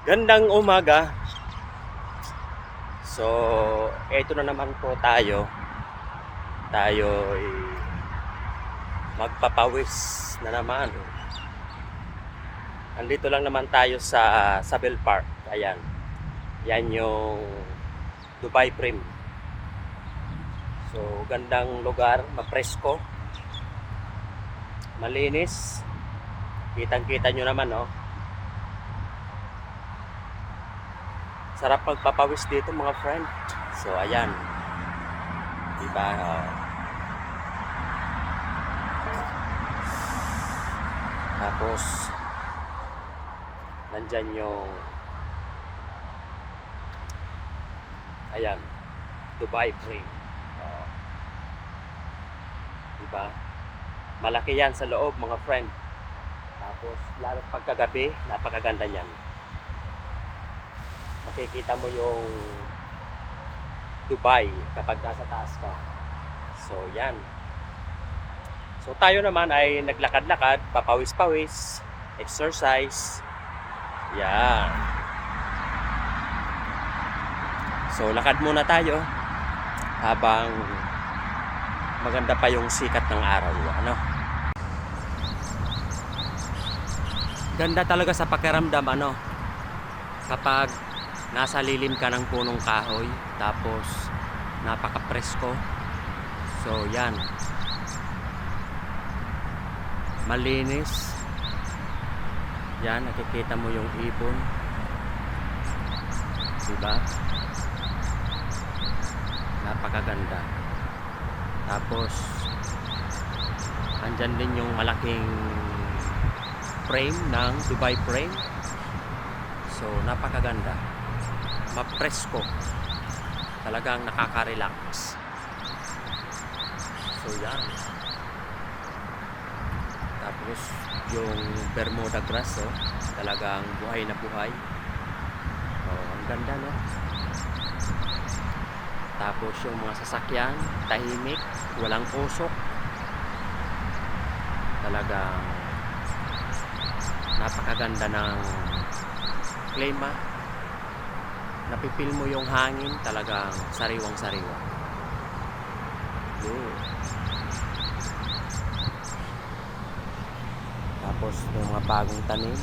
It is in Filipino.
Gandang umaga. So, eto na naman po tayo. Tayo'y magpapawis na naman. Andito lang naman tayo sa Sabel Park. Ayan. Yan yung Dubai Prim. So, gandang lugar, mapresko. Malinis. Kitang-kita nyo naman, no? Sarap magpapawis dito, mga friend. So, ayan. Diba? Tapos, nandyan yung ayan, Dubai Prim. Diba? Malaki yan sa loob, mga friend. Tapos, lalo pagkagabi, napakaganda niyan. Makikita mo yung Dubai kapag nasa taas ka. So, yan. So, tayo naman ay naglakad-lakad, papawis-pawis, exercise. Yan. So, lakad muna tayo habang maganda pa yung sikat ng araw. Ano? Ganda talaga sa pakiramdam, ano? Kapag nasa lilim ka ng punong kahoy, tapos napaka-presko. So, yan. Malinis. Yan, nakikita mo yung ibon. Diba? Napakaganda. Tapos, andyan din yung malaking frame ng Dubai Frame. So, napakaganda. Mapresko. Talagang nakaka-relax. So, yan. Tapos, yung Bermuda grass, oh, talagang buhay na buhay. Oh, ang ganda, no? Tapos, yung mga sasakyan, tahimik, walang usok. Talagang napakaganda ng klima. Napipil mo yung hangin, talagang sariwang-sariwa. Tapos yung mga bagong tanim,